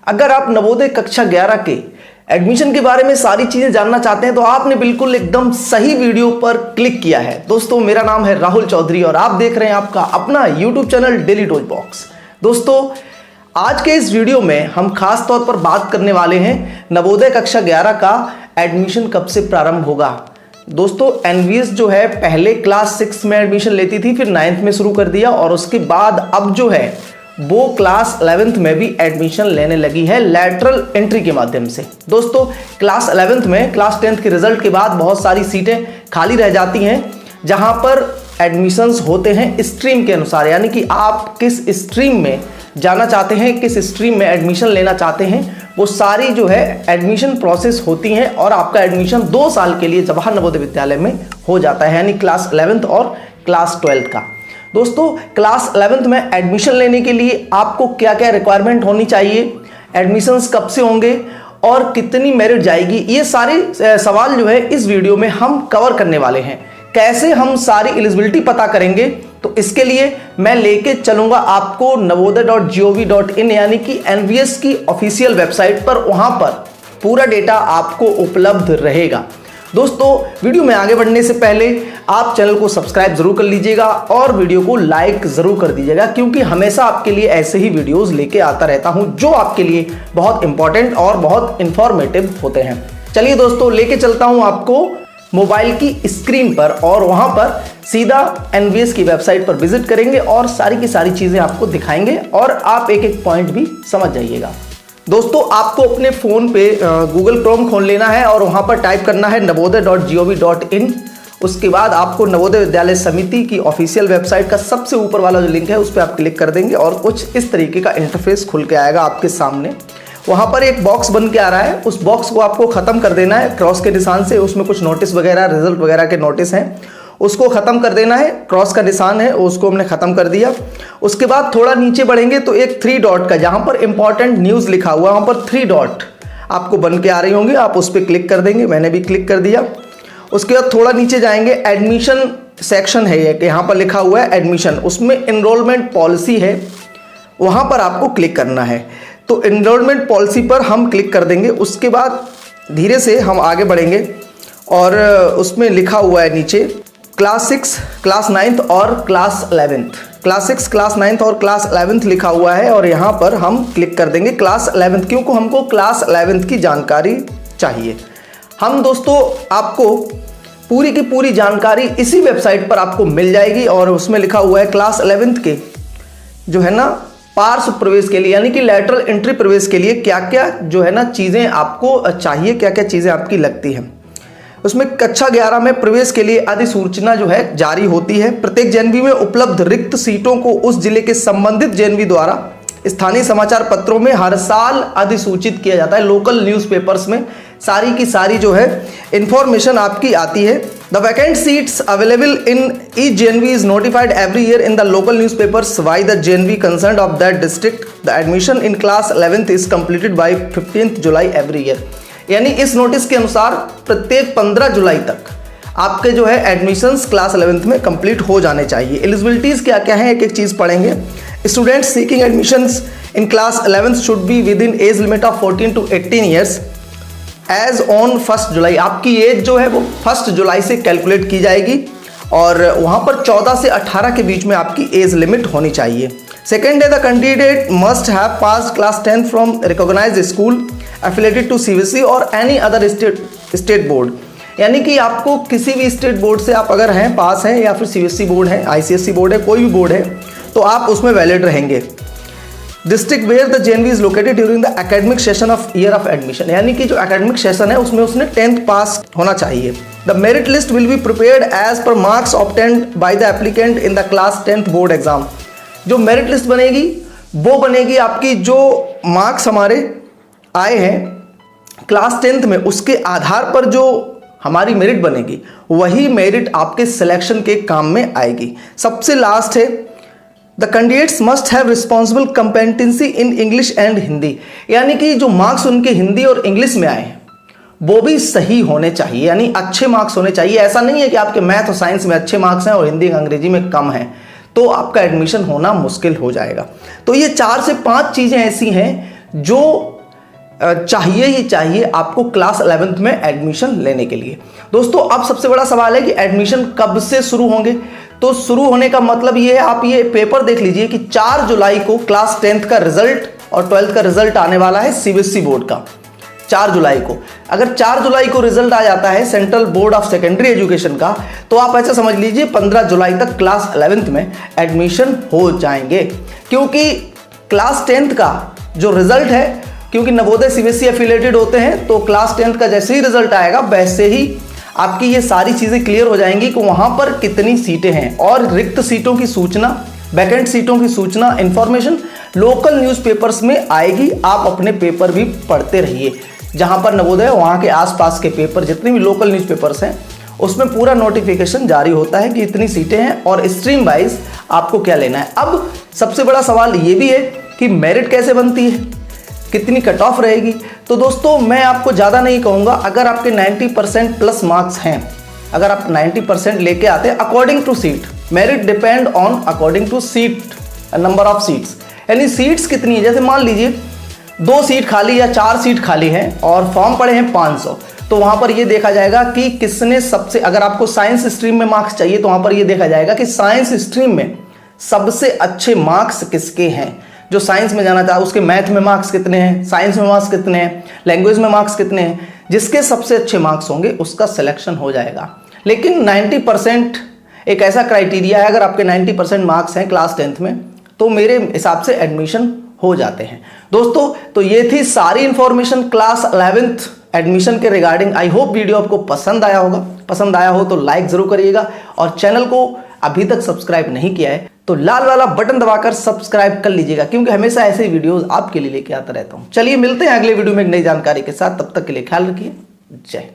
अगर आप नवोदय कक्षा 11 के एडमिशन के बारे में सारी चीजें जानना चाहते हैं तो आपने बिल्कुल एकदम सही वीडियो पर क्लिक किया है। दोस्तों, मेरा नाम है राहुल चौधरी और आप देख रहे हैं आपका अपना YouTube channel daily dose box. दोस्तों, आज के इस वीडियो में हम खास तौर पर बात करने वाले हैं नवोदय कक्षा 11 का एडमिशन कब से प्रारंभ होगा। दोस्तों, एनवीएस जो है पहले क्लास 6 में एडमिशन लेती थी, फिर 9th में शुरू कर दिया और उसके बाद अब जो है वो क्लास 11th में भी एडमिशन लेने लगी है लैटरल एंट्री के माध्यम से। दोस्तों, क्लास 11th में क्लास 10th के रिजल्ट के बाद बहुत सारी सीटें खाली रह जाती हैं जहां पर एडमिशन्स होते हैं स्ट्रीम के अनुसार, यानी कि आप किस स्ट्रीम में जाना चाहते हैं, किस स्ट्रीम में एडमिशन लेना चाहते हैं, वो सारी जो है एडमिशन प्रोसेस होती हैं और आपका एडमिशन 2 साल के लिए जवाहर नवोदय विद्यालय में हो जाता है, यानी क्लास 11th और क्लास 12th का। दोस्तों, क्लास 11th में एडमिशन लेने के लिए आपको क्या क्या रिक्वायरमेंट होनी चाहिए, एडमिशन्स कब से होंगे और कितनी मेरिट जाएगी, ये सारे सवाल जो है इस वीडियो में हम कवर करने वाले हैं। कैसे हम सारी एलिजिबिलिटी पता करेंगे, तो इसके लिए मैं लेके चलूंगा आपको navodaya.gov.in यानी कि एनवीएस की ऑफिशियल वेबसाइट पर। वहां पर पूरा डेटा आपको उपलब्ध रहेगा। दोस्तों, वीडियो में आगे बढ़ने से पहले आप चैनल को सब्सक्राइब जरूर कर लीजिएगा और वीडियो को लाइक जरूर कर दीजिएगा, क्योंकि हमेशा आपके लिए ऐसे ही वीडियोस लेके आता रहता हूं जो आपके लिए बहुत इंपॉर्टेंट और बहुत इंफॉर्मेटिव होते हैं। चलिए दोस्तों, लेके चलता हूं आपको मोबाइल की स्क्रीन पर और वहां पर सीधा एनवीएस की वेबसाइट पर विजिट करेंगे और सारी की सारी चीजें आपको दिखाएंगे और आप एक एक पॉइंट भी समझ जाइएगा। दोस्तों, आपको अपने फोन पे गूगल क्रोम खोल लेना है और वहां पर टाइप करना है navodaya.gov.in। उसके बाद आपको नवोदय विद्यालय समिति की ऑफिशियल वेबसाइट का सबसे ऊपर वाला जो लिंक है उस पर आप क्लिक कर देंगे और कुछ इस तरीके का इंटरफेस खुल के आएगा आपके सामने। वहां पर एक बॉक्स बन के आ रहा है, उस बॉक्स को आपको खत्म कर देना है क्रॉस के निशान से। उसमें कुछ नोटिस वगैरह, रिजल्ट वगैरह के नोटिस हैं, उसको खत्म कर देना है। क्रॉस का निशान है, उसको हमने खत्म कर दिया। उसके बाद थोड़ा नीचे बढ़ेंगे तो एक 3 डॉट का, जहां पर इंपॉर्टेंट न्यूज लिखा हुआ, वहां पर 3 डॉट आपको बन के आ रही होंगी, आप उस पर क्लिक कर देंगे। मैंने भी क्लिक कर दिया। उसके बाद थोड़ा नीचे जाएंगे, एडमिशन सेक्शन है एक, यहाँ पर लिखा हुआ है एडमिशन, उसमें एनरोलमेंट पॉलिसी है, वहां पर आपको क्लिक करना है। तो एनरोलमेंट पॉलिसी पर हम क्लिक कर देंगे। उसके बाद धीरे से हम आगे बढ़ेंगे और उसमें लिखा हुआ है नीचे क्लास 6, क्लास 9th और class 11th। Class 6, class 9th और क्लास 11th लिखा हुआ है और यहाँ पर हम क्लिक कर देंगे क्लास 11th, क्योंकि हमको क्लास 11th की जानकारी चाहिए। हम दोस्तों आपको पूरी की पूरी जानकारी इसी वेबसाइट पर आपको मिल जाएगी और उसमें लिखा हुआ है क्लास 11th के जो है ना पार्श्व प्रवेश के लिए, यानी कि लैटरल एंट्री प्रवेश के लिए क्या क्या जो है ना चीज़ें आपको चाहिए, क्या क्या चीज़ें आपकी लगती हैं। उसमें कक्षा 11 में प्रवेश के लिए अधिसूचना जो है जारी होती है। प्रत्येक जेएनवी में उपलब्ध रिक्त सीटों को उस जिले के संबंधित जेएनवी द्वारा स्थानीय समाचार पत्रों में हर साल अधिसूचित किया जाता है। लोकल न्यूज़पेपर्स में सारी की सारी जो है इंफॉर्मेशन आपकी आती है। The vacant seats available in each JNV is notified every year in the local newspapers by the JNV concerned of that district. The admission in class 11th is completed by 15th July every year. यानी इस notice के अनुसार प्रत्येक 15 जुलाई तक आपके जो है admissions class 11th में कंप्लीट हो जाने चाहिए। एलिजिबिलिटीज़ क्या क्या है, एक एक चीज़ पढ़ेंगे। Students seeking admissions in class 11th should be with in age limit of 14 to 18 years age on 1 July. आपकी एज जो है वो 1 जुलाई से कैलकुलेट की जाएगी और वहाँ पर 14 से 18 के बीच में आपकी एज लिमिट होनी चाहिए। सेकेंड है, the candidate must have pass class 10 from recognised school affiliated to CBSE और एनी अदर स्टेट बोर्ड। यानी कि आपको किसी भी स्टेट बोर्ड से आप अगर हैं, पास हैं, या फिर सीबीएसई बोर्ड है, आईसीएसई बोर्ड है, कोई भी बोर्ड है, तो आप उसमें वैलिड रहेंगे। District where the JNV is located during the academic session of year of admission. यानी कि जो एकेडमिक सेशन है उसमें उसने 10th पास होना चाहिए। The merit list will be prepared as per marks obtained by the applicant in the class 10th board exam. जो merit list बनेगी वो बनेगी आपकी जो मार्क्स हमारे आए हैं क्लास 10th में, उसके आधार पर जो हमारी मेरिट बनेगी वही मेरिट आपके सिलेक्शन के काम में आएगी। सबसे लास्ट है, the candidates must have responsible competency in English and Hindi. यानी कि जो मार्क्स उनके हिंदी और इंग्लिश में आए हैं वो भी सही होने चाहिए, यानी अच्छे मार्क्स होने चाहिए। ऐसा नहीं है कि आपके मैथ और साइंस में अच्छे मार्क्स हैं और हिंदी अंग्रेजी में कम हैं, तो आपका एडमिशन होना मुश्किल हो जाएगा। तो ये 4 से 5 चीज़ें ऐसी हैं जो चाहिए ही चाहिए आपको क्लास 11th में एडमिशन लेने के लिए। दोस्तों अब सबसे बड़ा सवाल है कि एडमिशन कब से शुरू होंगे। तो शुरू होने का मतलब ये है, आप ये पेपर देख लीजिए कि 4 जुलाई को क्लास 10th का रिजल्ट और 12th का रिजल्ट आने वाला है सीबीएसई बोर्ड का। 4 जुलाई को, अगर 4 जुलाई को रिजल्ट आ जाता है central board of secondary education का, तो आप ऐसा समझ लीजिए 15 जुलाई तक क्लास 11th में एडमिशन हो जाएंगे। क्योंकि क्लास 10th का जो रिजल्ट है, क्योंकि नवोदय सीबीएसई एफिलेटेड होते हैं, तो क्लास 10th का जैसे ही रिजल्ट आएगा वैसे ही आपकी ये सारी चीज़ें क्लियर हो जाएंगी कि वहाँ पर कितनी सीटें हैं, और रिक्त सीटों की सूचना, वैकेंट सीटों की सूचना, इंफॉर्मेशन लोकल न्यूज़पेपर्स में आएगी। आप अपने पेपर भी पढ़ते रहिए, जहाँ पर नवोदय वहाँ के आसपास के पेपर, जितने भी लोकल न्यूज़पेपर्स हैं उसमें पूरा नोटिफिकेशन जारी होता है कि इतनी सीटें हैं और स्ट्रीम वाइज आपको क्या लेना है। अब सबसे बड़ा सवाल ये भी है कि मेरिट कैसे बनती है, कितनी कट ऑफ रहेगी। तो दोस्तों मैं आपको ज़्यादा नहीं कहूँगा, अगर आपके 90% प्लस मार्क्स हैं, अगर आप 90% लेके आते हैं according to seat, merit depend on according to seat, number of seats, यानी सीट्स कितनी है। जैसे मान लीजिए 2 सीट खाली या 4 सीट खाली हैं और फॉर्म पड़े हैं 500, तो वहाँ पर ये देखा जाएगा कि किसने सबसे, अगर आपको साइंस स्ट्रीम में मार्क्स चाहिए तो वहाँ पर ये देखा जाएगा कि साइंस स्ट्रीम में सबसे अच्छे मार्क्स किसके हैं। जो साइंस में जाना चाहे उसके मैथ में मार्क्स कितने हैं, साइंस में मार्क्स कितने हैं, लैंग्वेज में मार्क्स कितने हैं, जिसके सबसे अच्छे मार्क्स होंगे उसका सिलेक्शन हो जाएगा। लेकिन 90% एक ऐसा क्राइटेरिया है, अगर आपके 90% मार्क्स हैं क्लास 10th में तो मेरे हिसाब से एडमिशन हो जाते हैं। दोस्तों तो ये थी सारी इंफॉर्मेशन क्लास 11th एडमिशन के रिगार्डिंग। आई होप वीडियो आपको पसंद आया होगा, पसंद आया हो तो लाइक जरूर करिएगा, और चैनल को अभी तक सब्सक्राइब नहीं किया है तो लाल वाला बटन दबाकर सब्सक्राइब कर लीजिएगा, क्योंकि हमेशा ऐसे ही वीडियोस आपके लिए लेके आता रहता हूं। चलिए मिलते हैं अगले वीडियो में एक नई जानकारी के साथ, तब तक के लिए ख्याल रखिए। जय।